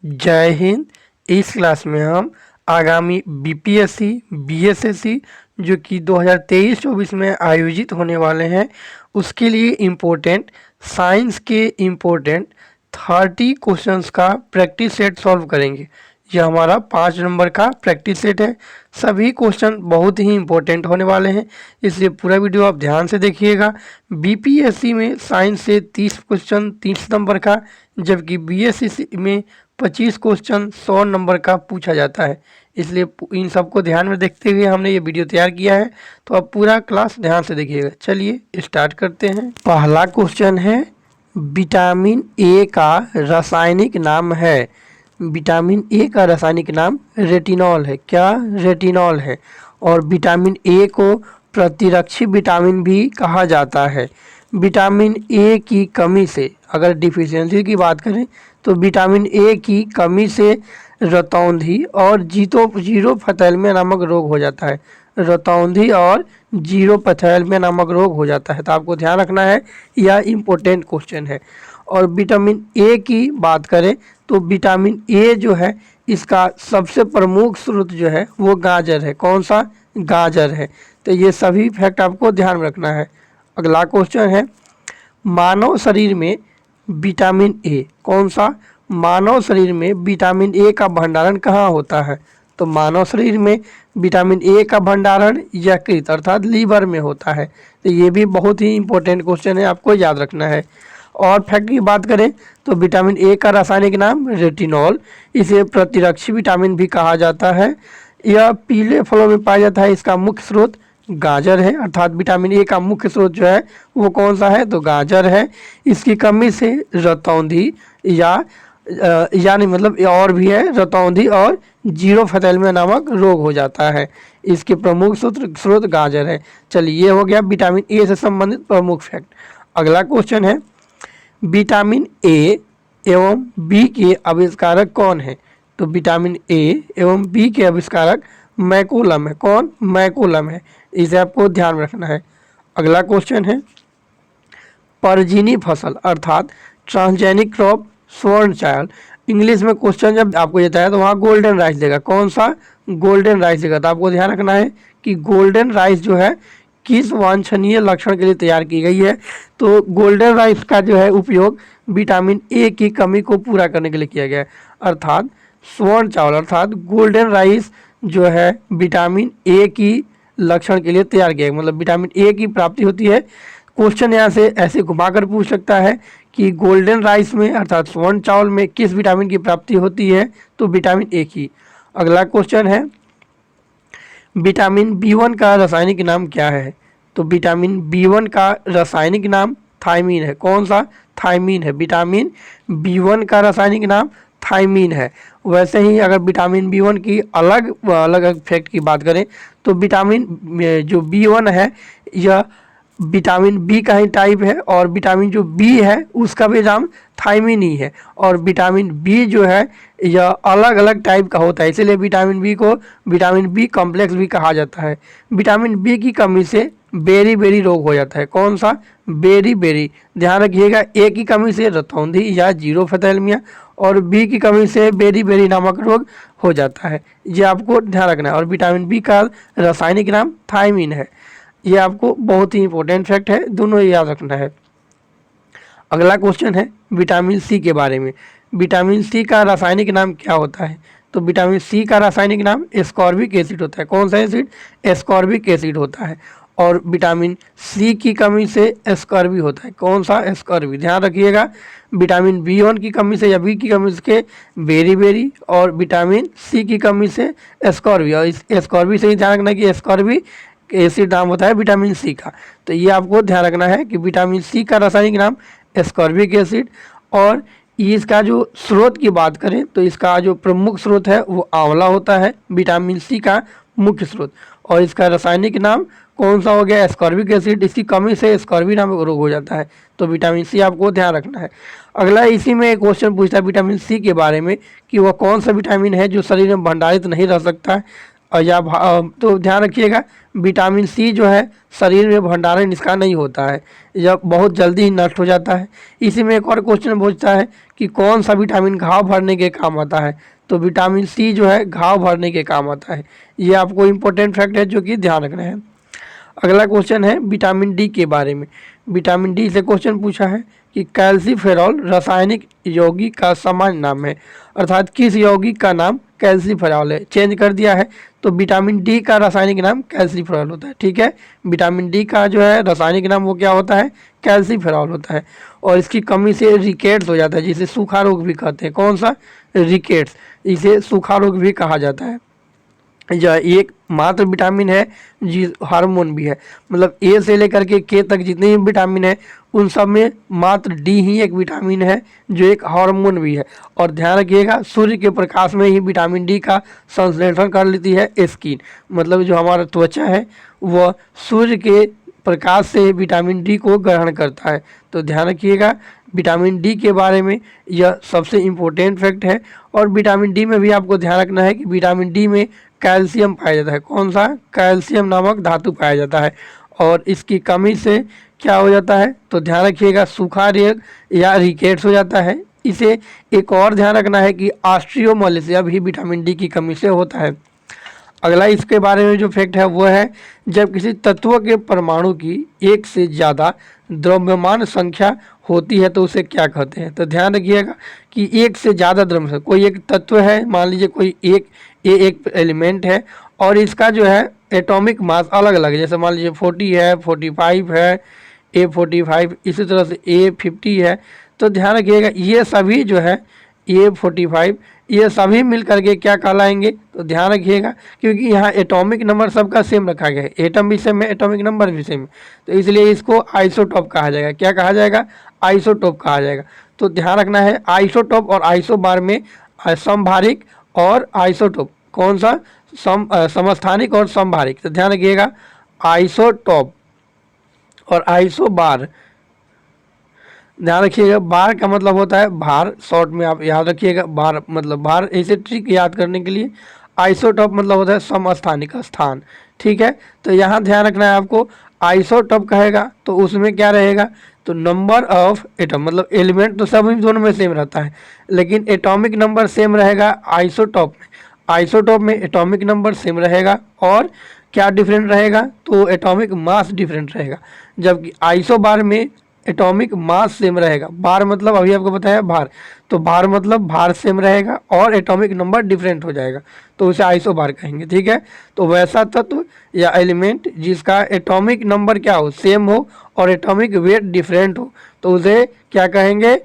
जय हिंद। इस क्लास में हम आगामी बीपीएससी बीएसएससी जो कि 2023-24 में आयोजित होने वाले हैं उसके लिए इम्पोर्टेंट साइंस के इम्पोर्टेंट 30 क्वेश्चंस का प्रैक्टिस सेट सॉल्व करेंगे। यह हमारा 5 नंबर का प्रैक्टिस सेट है। सभी क्वेश्चन बहुत ही इम्पोर्टेंट होने वाले हैं, इसलिए पूरा वीडियो आप ध्यान से देखिएगा। बीपीएससी में साइंस से 30 क्वेश्चन 30 नंबर का, जबकि बीएससी में 25 क्वेश्चन 100 नंबर का पूछा जाता है। इसलिए इन सबको ध्यान में देखते हुए हमने ये वीडियो तैयार किया है, तो आप पूरा क्लास ध्यान से देखिएगा। चलिए स्टार्ट करते हैं। पहला क्वेश्चन है, विटामिन ए का रासायनिक नाम है। विटामिन ए का रासायनिक नाम रेटिनॉल है। क्या? रेटिनॉल है। और विटामिन ए को प्रतिरक्षी विटामिन भी कहा जाता है। विटामिन ए की कमी से, अगर डिफिशियंसी की बात करें तो विटामिन ए की कमी से रतौंधी और जीरोपथैलेमिया नामक रोग हो जाता है। रतौंधी और जीरोपथैलेमिया नामक रोग हो जाता है, तो आपको ध्यान रखना है, यह इम्पोर्टेंट क्वेश्चन है। और विटामिन ए की बात करें तो विटामिन ए जो है इसका सबसे प्रमुख स्रोत जो है वो गाजर है। कौन सा? गाजर है। तो ये सभी फैक्ट आपको ध्यान में रखना है। अगला क्वेश्चन है, मानव शरीर में विटामिन ए, कौन सा? मानव शरीर में विटामिन ए का भंडारण कहाँ होता है? तो मानव शरीर में विटामिन ए का भंडारण यकृत अर्थात लीवर में होता है। तो ये भी बहुत ही इंपॉर्टेंट क्वेश्चन है, आपको याद रखना है। और फैक्ट की बात करें तो विटामिन ए का रासायनिक नाम रेटिनॉल, इसे प्रतिरक्षी विटामिन भी कहा जाता है। यह पीले फलों में पाया जाता है। इसका मुख्य स्रोत गाजर है, अर्थात विटामिन ए का मुख्य स्रोत जो है वो कौन सा है? तो गाजर है। इसकी कमी से रतौंधी यानी मतलब और भी है, रतौंधी और जीरोपथैलेमिया नामक रोग हो जाता है। इसके प्रमुख स्रोत गाजर है। चलिए, ये हो गया विटामिन ए से संबंधित प्रमुख फैक्ट। अगला क्वेश्चन है, विटामिन ए एवं बी के आविष्कारक कौन है? तो विटामिन ए एवं बी के आविष्कारक मैकुलम है। कौन? मैकुलम है। इसे आपको ध्यान में रखना है। अगला क्वेश्चन है, परजीनी फसल अर्थात ट्रांसजेनिक क्रॉप स्वर्ण चावल। इंग्लिश में क्वेश्चन जब आपको देता है तो वहाँ गोल्डन राइस देगा। कौन सा? गोल्डन राइस देगा। तो आपको ध्यान रखना है कि गोल्डन राइस जो है किस वांछनीय लक्षण के लिए तैयार की गई है? तो गोल्डन राइस का जो है उपयोग विटामिन ए की कमी को पूरा करने के लिए किया गया है। अर्थात स्वर्ण चावल अर्थात गोल्डन राइस जो है विटामिन ए की लक्षण के लिए तैयार किया गया, मतलब विटामिन ए की प्राप्ति होती है। क्वेश्चन यहाँ से ऐसे घुमाकर पूछ सकता है कि गोल्डन राइस में अर्थात स्वर्ण चावल में किस विटामिन की प्राप्ति होती है? तो विटामिन ए की। अगला क्वेश्चन है, विटामिन बी1 का रासायनिक नाम क्या है? तो विटामिन बी1 का रासायनिक नाम थायमीन है। कौन सा? थायमीन है। विटामिन बी1 का रासायनिक नाम थायमीन है। वैसे ही अगर विटामिन बी1 की अलग अलग फैक्ट की बात करें तो विटामिन जो बी1 है यह विटामिन बी का ही टाइप है, और विटामिन जो बी है उसका भी नाम थायमीन ही है। और विटामिन बी जो है यह अलग अलग टाइप का होता है, इसीलिए विटामिन बी को विटामिन बी कॉम्प्लेक्स भी कहा जाता है। विटामिन बी की कमी से बेरी रोग हो जाता है। कौन सा? बेरी। ध्यान रखिएगा, ए की कमी से रतौंधी या जीरोपथैलेमिया और बी की कमी से बेरी नामक रोग हो जाता है। ये आपको ध्यान रखना है। और विटामिन बी का रासायनिक नाम थायमीन है। ये आपको बहुत ही इंपॉर्टेंट फैक्ट है, दोनों याद रखना है। अगला क्वेश्चन है विटामिन सी के बारे में। विटामिन सी का रासायनिक नाम क्या होता है? तो विटामिन सी का रासायनिक नाम एस्कॉर्बिक एसिड होता है। कौन सा एसिड? एस्कॉर्बिक एसिड होता है। और विटामिन सी की कमी से एस्कॉर्बी होता है। कौन सा? एस्कॉर्बी। ध्यान रखिएगा, विटामिन बी1 की कमी से या बी की कमी से बेरी और विटामिन सी की कमी से एस्कॉर्बी। और इस एस्कॉर्बी से ही ध्यान रखना कि एस्कॉर्बी एसिड नाम होता है विटामिन सी का। तो ये आपको ध्यान रखना है कि विटामिन सी का रासायनिक नाम एस्कॉर्बिक एसिड। और इसका जो स्रोत की बात करें तो इसका जो प्रमुख स्रोत है वो आंवला होता है, विटामिन सी का मुख्य स्रोत। और इसका रासायनिक नाम कौन सा हो गया? Ascorbic acid. इसकी कमी से एस्कॉर्बी नामक रोग हो जाता है। तो विटामिन सी आपको ध्यान रखना है। अगला इसी में एक क्वेश्चन पूछता है विटामिन सी के बारे में कि वह कौन सा विटामिन है जो शरीर में भंडारित नहीं रह सकता है। तो ध्यान रखिएगा विटामिन सी जो है शरीर में भंडारण इसका नहीं होता है, यह बहुत जल्दी ही नष्ट हो जाता है। इसी में एक और क्वेश्चन पूछता है कि कौन सा विटामिन घाव भरने के काम आता है, तो विटामिन सी जो है घाव भरने के काम आता है। ये आपको इम्पोर्टेंट फैक्ट है जो कि ध्यान रखना है। अगला क्वेश्चन है विटामिन डी के बारे में। विटामिन डी से क्वेश्चन पूछा है कि कैल्सीफेरॉल रासायनिक यौगिक का सामान्य नाम है, अर्थात किस यौगिक का नाम कैल्सीफेरॉल है। चेंज कर दिया है, तो विटामिन डी का रासायनिक नाम कैल्सीफेरॉल होता है। ठीक है, विटामिन डी का जो है रासायनिक नाम वो क्या होता है, कैल्सीफेरॉल होता है। और इसकी कमी से रिकेट्स हो जाता है, जिसे सूखा रोग भी कहते हैं। कौन सा, रिकेट्स, इसे सूखा रोग भी कहा जाता है। यह एक मात्र विटामिन है जी, हार्मोन भी है, मतलब ए से लेकर के के तक जितने भी विटामिन है उन सब में मात्र डी ही एक विटामिन है जो एक हार्मोन भी है। और ध्यान रखिएगा सूर्य के प्रकाश में ही विटामिन डी का संश्लेषण कर लेती है स्किन, मतलब जो हमारा त्वचा है वह सूर्य के प्रकाश से विटामिन डी को ग्रहण करता है। तो ध्यान रखिएगा विटामिन डी के बारे में, यह सबसे इम्पोर्टेंट फैक्ट है। और विटामिन डी में भी आपको ध्यान रखना है कि विटामिन डी में कैल्शियम पाया जाता है। कौन सा, कैल्शियम नामक धातु पाया जाता है। और इसकी कमी से क्या हो जाता है, तो ध्यान रखिएगा सूखा रोग या रिकेट्स हो जाता है। इसे एक और ध्यान रखना है कि ऑस्टियोमालासिया भी विटामिन डी की कमी से होता है। अगला इसके बारे में जो फैक्ट है वो है जब किसी तत्व के परमाणु की एक से ज़्यादा द्रव्यमान संख्या होती है तो उसे क्या कहते हैं। तो ध्यान रखिएगा कि एक से ज़्यादा द्रव्य, कोई एक तत्व है, मान लीजिए कोई एक एलिमेंट है और इसका जो है एटॉमिक मास अलग अलग है, जैसे मान लीजिए 40 है, 45 है, A45, इसी तरह से A50 है। तो ध्यान रखिएगा ये सभी जो है A45 ये सभी मिल करके क्या कहलाएंगे, तो ध्यान रखिएगा क्योंकि यहाँ एटॉमिक नंबर सबका सेम रखा गया है, एटम भी सेम है, एटॉमिक नंबर भी सेम है, तो इसलिए इसको आइसोटॉप कहा जाएगा। क्या कहा जाएगा, आइसोटॉप कहा जाएगा। तो ध्यान रखना है आइसोटॉप और आइसोबार में समभारिक और आइसोटॉप, कौन सा, समस्थानिक और समभारिक। तो ध्यान रखिएगा आइसोटॉप और आइसोबार। ध्यान रखिएगा बार का मतलब होता है भार, शॉर्ट में आप याद रखिएगा बार मतलब भार, ऐसे ट्रिक याद करने के लिए। आइसोटॉप मतलब होता है समस्थानिक स्थान। ठीक है, तो यहाँ ध्यान रखना है आपको, आइसोटॉप कहेगा तो उसमें क्या रहेगा, तो नंबर ऑफ एटम, मतलब एलिमेंट तो सभी दोनों में सेम रहता है लेकिन एटॉमिक नंबर सेम रहेगा आइसोटॉप में। आइसोटॉप में एटॉमिक नंबर सेम रहेगा और क्या डिफरेंट रहेगा, तो एटॉमिक मास डिफरेंट रहेगा। जबकि आइसोबार में एटॉमिक मास सेम रहेगा, बार मतलब अभी आपको बताया भार, तो भार मतलब भार सेम रहेगा और एटॉमिक नंबर डिफरेंट हो जाएगा तो उसे आइसोबार कहेंगे। ठीक है, तो वैसा तत्व या एलिमेंट जिसका एटॉमिक नंबर क्या हो, सेम हो और एटॉमिक वेट डिफरेंट हो तो उसे क्या कहेंगे,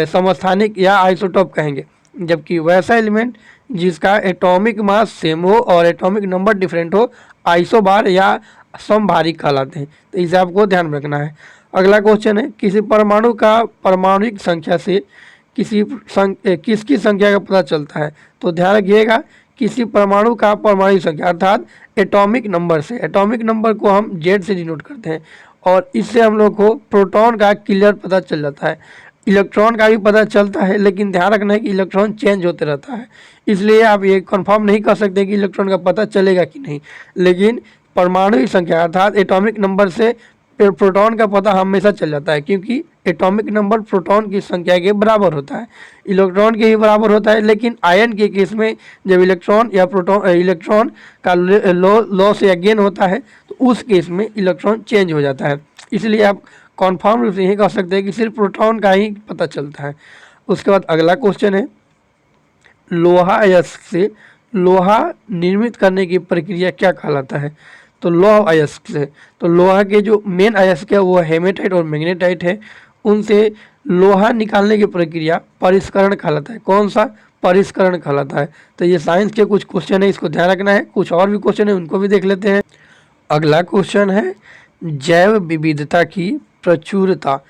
समस्थानिक या आइसोटॉप कहेंगे। जबकि वैसा एलिमेंट जिसका एटॉमिक मास सेम हो और एटॉमिक नंबर डिफरेंट हो आइसोबार या समभारिक कहलाते हैं। तो इसे आपको ध्यान में रखना है। अगला क्वेश्चन है किसी परमाणु का परमाणुक संख्या से किसकी संख्या का पता चलता है। तो ध्यान रखिएगा किसी परमाणु का परमाणु संख्या अर्थात एटॉमिक नंबर से, एटॉमिक नंबर को हम जेड से डिनोट करते हैं और इससे हम लोग को प्रोटॉन का क्लियर पता चल जाता है, इलेक्ट्रॉन का भी पता चलता है। लेकिन ध्यान रखना है कि इलेक्ट्रॉन चेंज होते रहता है, इसलिए आप ये कंफर्म नहीं कर सकते कि इलेक्ट्रॉन का पता चलेगा कि नहीं। लेकिन परमाणु संख्या अर्थात एटॉमिक नंबर से प्रोटॉन का पता हमेशा चल जाता है क्योंकि एटॉमिक नंबर प्रोटॉन की संख्या के बराबर होता है, इलेक्ट्रॉन के ही बराबर होता है। लेकिन आयन के केस में जब इलेक्ट्रॉन या इलेक्ट्रॉन का लॉस या गेन होता है तो उस केस में इलेक्ट्रॉन चेंज हो जाता है। इसलिए आप कॉन्फर्म रूप से यही कह सकते हैं कि सिर्फ प्रोटॉन का ही पता चलता है। उसके बाद अगला क्वेश्चन है लोहा अयस्क से लोहा निर्मित करने की प्रक्रिया क्या कहलाता है। तो लोहा अयस्क से, तो लोहा के जो मेन अयस्क है वो हेमेटाइट और मैग्नेटाइट है, उनसे लोहा निकालने की प्रक्रिया परिष्करण कहलाता है। कौन सा, परिष्करण कहलाता है। तो ये साइंस के कुछ क्वेश्चन है, इसको ध्यान रखना है। कुछ और भी क्वेश्चन है उनको भी देख लेते हैं। अगला क्वेश्चन है जैव विविधता की प्रचुरता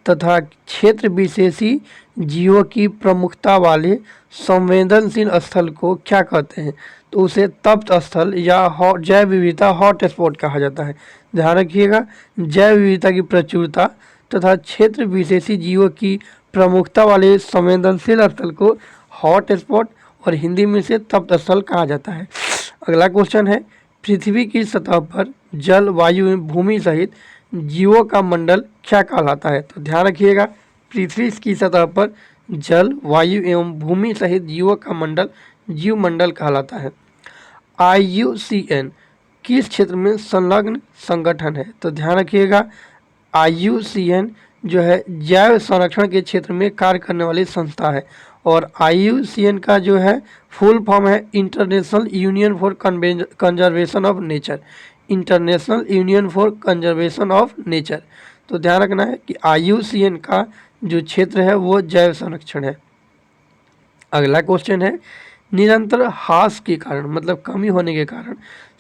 तथा क्षेत्र विशेषी जीवों की प्रमुखता वाले संवेदनशील स्थल को क्या कहते हैं। तो उसे तप्त स्थल या जैव विविधता हॉट स्पॉट कहा जाता है। ध्यान रखिएगा जैव विविधता की प्रचुरता तथा क्षेत्र विशेषी जीवों की प्रमुखता वाले संवेदनशील स्थल को हॉट स्पॉट और हिंदी में से तप्त स्थल कहा जाता है। अगला क्वेश्चन है, पृथ्वी की सतह पर जल, वायु एवं भूमि सहित जीवों का मंडल क्या कहलाता है? तो ध्यान रखिएगा, पृथ्वी की सतह पर जल, वायु एवं भूमि सहित जीवों का मंडल जीव मंडल कहलाता है। IUCN किस क्षेत्र में संलग्न संगठन है? तो ध्यान रखिएगा, IUCN जो है जैव संरक्षण के क्षेत्र में कार्य करने वाली संस्था है। और IUCN का जो है फुल फॉर्म है international union for conservation of nature. International union for conservation of nature. तो ध्यान रखना है कि IUCN का जो क्षेत्र है वो जैव संरक्षण है। अगला क्वेश्चन है, निरंतर ह्रास के कारण मतलब कमी होने के कारण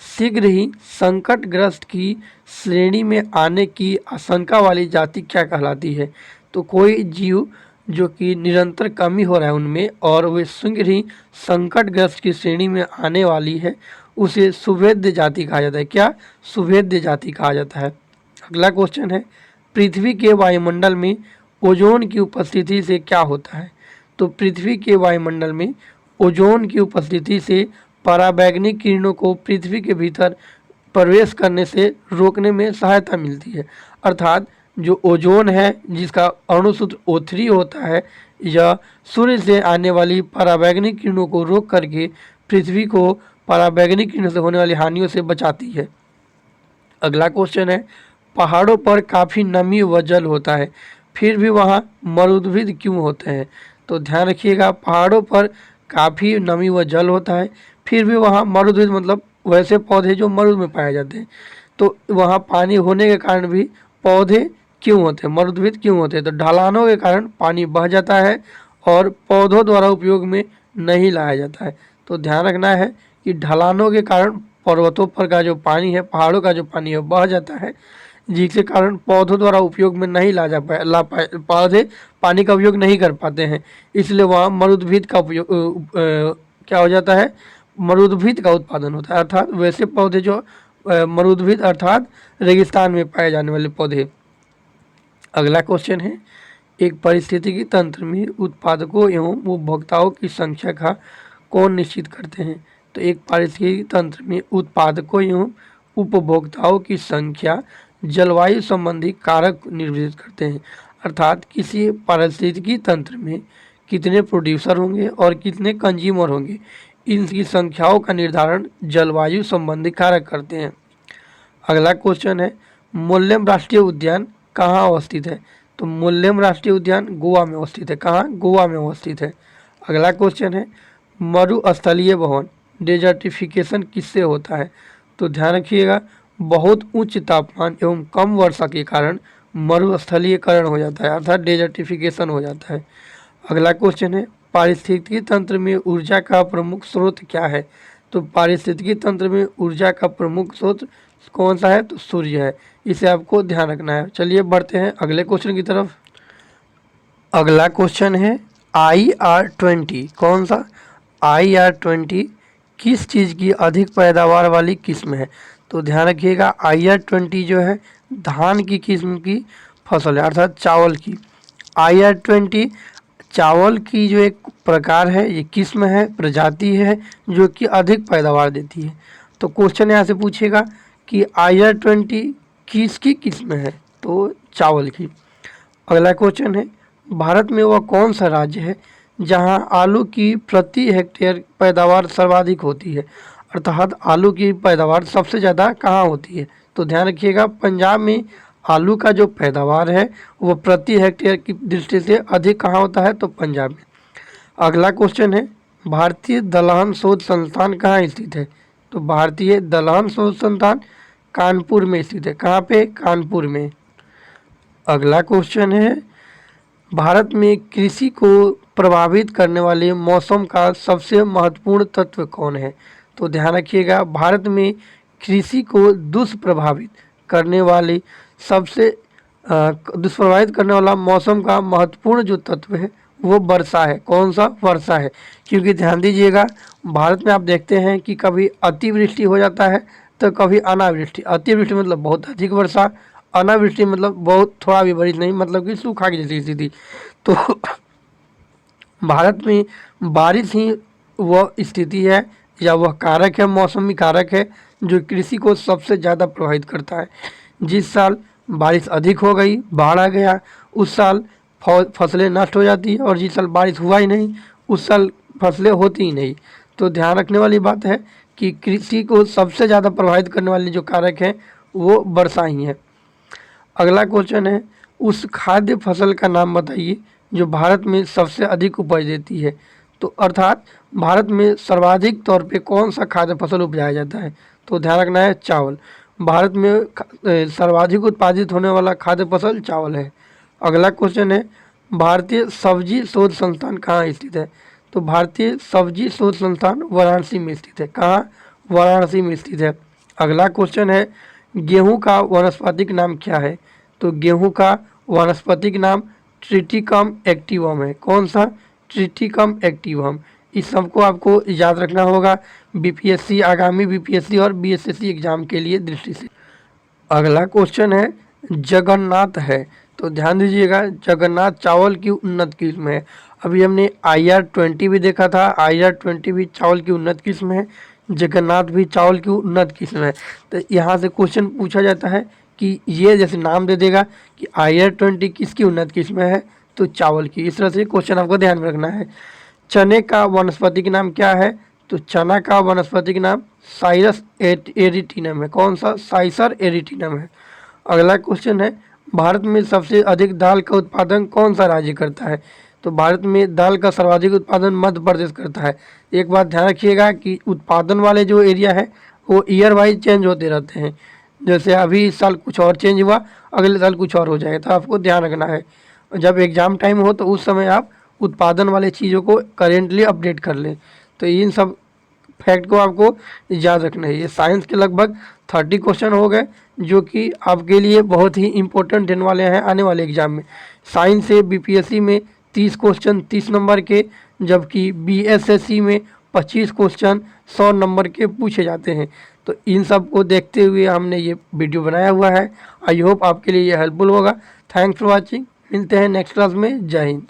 शीघ्र ही संकटग्रस्त की श्रेणी में आने की आशंका वाली जाति क्या कहलाती है? तो कोई जीव जो कि निरंतर कमी हो रहा है उनमें और वे शीघ्र ही संकटग्रस्त की श्रेणी में आने वाली है, उसे सुभेद्य जाति कहा जाता है। क्या? सुभेद्य जाति कहा जाता है। अगला क्वेश्चन है, पृथ्वी के वायुमंडल में ओजोन की उपस्थिति से क्या होता है? तो पृथ्वी के वायुमंडल में ओजोन की उपस्थिति से पराबैंगनी किरणों को पृथ्वी के भीतर प्रवेश करने से रोकने में सहायता मिलती है। अर्थात जो ओजोन है जिसका अणुसूत्र O3 होता है, यह सूर्य से आने वाली पराबैंगनी किरणों को रोक करके पृथ्वी को पराबैंगनी किरणों से होने वाली हानियों से बचाती है। अगला क्वेश्चन है, पहाड़ों पर काफ़ी नमी व जल होता है फिर भी वहाँ मरुद्भिद क्यों होते हैं? तो ध्यान रखिएगा, पहाड़ों पर काफ़ी नमी व जल होता है फिर भी वहाँ मरुद्भिद मतलब वैसे पौधे जो मरुद में पाए जाते हैं। तो वहाँ पानी होने के कारण भी पौधे क्यों होते हैं, मरुद्भिद क्यों होते हैं? तो ढलानों के कारण पानी बह जाता है और पौधों द्वारा उपयोग में नहीं लाया जाता है। तो ध्यान रखना है कि ढलानों के कारण पर्वतों पर का जो पानी है, पहाड़ों का जो पानी है बह जाता है, जिसके कारण पौधों द्वारा उपयोग में नहीं ला पाए पौधे पानी का उपयोग नहीं कर पाते हैं, इसलिए वहाँ मरुद्भिद का उपयोग क्या हो जाता है, मरुद्भिद का उत्पादन होता है। अर्थात वैसे पौधे जो मरुद्भिद अर्थात रेगिस्तान में पाए जाने वाले पौधे। अगला क्वेश्चन है, एक पारिस्थितिकी तंत्र में उत्पादकों एवं उपभोक्ताओं की संख्या का कौन निश्चित करते हैं? तो एक पारिस्थितिकी तंत्र में उत्पादकों एवं उपभोक्ताओं की संख्या जलवायु संबंधी कारक निर्धारित करते हैं। अर्थात किसी पारिस्थितिकी तंत्र में कितने प्रोड्यूसर होंगे और कितने कंज्यूमर होंगे, इनकी संख्याओं का निर्धारण जलवायु संबंधी कारक करते हैं। अगला क्वेश्चन है, मोल्लेम राष्ट्रीय उद्यान कहाँ अवस्थित है? तो मोल्लेम राष्ट्रीय उद्यान गोवा में अवस्थित है। कहाँ? गोवा में अवस्थित है। अगला क्वेश्चन है, मरुस्थलीय भवन डेजर्टिफिकेशन किससे होता है? तो ध्यान रखिएगा, बहुत उच्च तापमान एवं कम वर्षा के कारण मरुस्थलीयकरण हो जाता है अर्थात डेजर्टिफिकेशन हो जाता है। अगला क्वेश्चन है, पारिस्थितिकी तंत्र में ऊर्जा का प्रमुख स्रोत क्या है? तो पारिस्थितिकी तंत्र में ऊर्जा का प्रमुख स्रोत कौन सा है? तो सूर्य है। इसे आपको ध्यान रखना है। चलिए बढ़ते हैं अगले क्वेश्चन की तरफ। अगला क्वेश्चन है, IR20 कौन सा? IR20 किस चीज़ की अधिक पैदावार वाली किस्म है? तो ध्यान रखिएगा, IR20 जो है धान की किस्म की फसल है अर्थात चावल की। IR20 चावल की जो एक प्रकार है, ये किस्म है, प्रजाति है जो कि अधिक पैदावार देती है। तो क्वेश्चन यहाँ से पूछेगा कि IR20 किसकी किस्म है? तो चावल की। अगला क्वेश्चन है, भारत में वह कौन सा राज्य है जहां आलू की प्रति हेक्टेयर पैदावार सर्वाधिक होती है? अर्थात आलू की पैदावार सबसे ज़्यादा कहाँ होती है? तो ध्यान रखिएगा, पंजाब में आलू का जो पैदावार है वो प्रति हेक्टेयर की दृष्टि से अधिक कहाँ होता है? तो पंजाब में। अगला क्वेश्चन है, भारतीय दलहन शोध संस्थान कहाँ स्थित है? तो भारतीय दलहन शोध संस्थान कानपुर में स्थित है। कहाँ पे? कानपुर में। अगला क्वेश्चन है, भारत में कृषि को प्रभावित करने वाले मौसम का सबसे महत्वपूर्ण तत्व कौन है? तो ध्यान रखिएगा, भारत में कृषि को दुष्प्रभावित करने वाले दुष्प्रभावित करने वाला मौसम का महत्वपूर्ण जो तत्व है वो वर्षा है। कौन सा? वर्षा है। क्योंकि ध्यान दीजिएगा, भारत में आप देखते हैं कि कभी अतिवृष्टि हो जाता है तो कभी अनावृष्टि। अतिवृष्टि मतलब बहुत अधिक वर्षा, अनावृष्टि मतलब बहुत थोड़ा भी बारिश नहीं, मतलब कि सूखा की जैसी स्थिति। तो भारत में बारिश ही वह स्थिति है या वह कारक है, मौसमी कारक है जो कृषि को सबसे ज़्यादा प्रभावित करता है। जिस साल बारिश अधिक हो गई, बाढ़ आ गया, उस साल फसलें नष्ट हो जाती है, और जिस साल बारिश हुआ ही नहीं उस साल फसलें होती ही नहीं। तो ध्यान रखने वाली बात है कि कृषि को सबसे ज़्यादा प्रभावित करने वाले जो कारक हैं वो वर्षा ही है। अगला क्वेश्चन है, उस खाद्य फसल का नाम बताइए जो भारत में सबसे अधिक उपज देती है। तो अर्थात भारत में सर्वाधिक तौर पे कौन सा खाद्य फसल उपजाया जाता है? तो ध्यान रखना है चावल। भारत में सर्वाधिक उत्पादित होने वाला खाद्य फसल चावल है। अगला क्वेश्चन है, भारतीय सब्जी शोध संस्थान कहाँ स्थित है? तो भारतीय सब्जी शोध संस्थान वाराणसी में स्थित है। कहाँ? वाराणसी में स्थित है। अगला क्वेश्चन है, गेहूं का वानस्पतिक नाम क्या है? तो गेहूं का वानस्पतिक नाम ट्रिटिकम एक्टिवम है। कौन सा? ट्रिटिकम एक्टिवम। इस सबको आपको याद रखना होगा बीपीएससी, आगामी बीपीएससी और बीएसएससी एग्जाम के लिए दृष्टि से। अगला क्वेश्चन है, जगन्नाथ है। तो ध्यान दीजिएगा, जगन्नाथ चावल की उन्नत किस्म है। अभी हमने IR-20 भी देखा था, IR-20 भी चावल की उन्नत किस्म है, जगन्नाथ भी चावल की उन्नत किस्म है। तो यहाँ से क्वेश्चन पूछा जाता है कि ये जैसे नाम दे देगा कि IR-20 किसकी उन्नत किस्म है? तो चावल की। इस तरह से क्वेश्चन आपको ध्यान में रखना है। चने का वनस्पतिक नाम क्या है? तो चना का वनस्पतिक नाम साइरस एरिटिनम है। कौन सा? साइसर एरिटिनम है। अगला क्वेश्चन है, भारत में सबसे अधिक दाल का उत्पादन कौन सा राज्य करता है? तो भारत में दाल का सर्वाधिक उत्पादन मध्य प्रदेश करता है। एक बात ध्यान रखिएगा कि उत्पादन वाले जो एरिया है वो ईयर वाइज चेंज होते रहते हैं। जैसे अभी इस साल कुछ और चेंज हुआ, अगले साल कुछ और हो जाएगा, तो आपको ध्यान रखना है। जब एग्ज़ाम टाइम हो तो उस समय आप उत्पादन वाले चीज़ों को करेंटली अपडेट कर लें। तो इन सब फैक्ट को आपको याद रखना है। ये साइंस के लगभग 30 क्वेश्चन हो गए जो कि आपके लिए बहुत ही इंपॉर्टेंट रहने वाले हैं आने वाले एग्जाम में। साइंस से बीपीएससी में 30 क्वेश्चन 30 नंबर के, जबकि बीएसएससी में 25 क्वेश्चन 100 नंबर के पूछे जाते हैं। तो इन सब को देखते हुए हमने ये वीडियो बनाया हुआ है। आई होप आपके लिए ये हेल्पफुल होगा। Thanks for watching. मिलते हैं नेक्स्ट क्लास में। जय हिंद।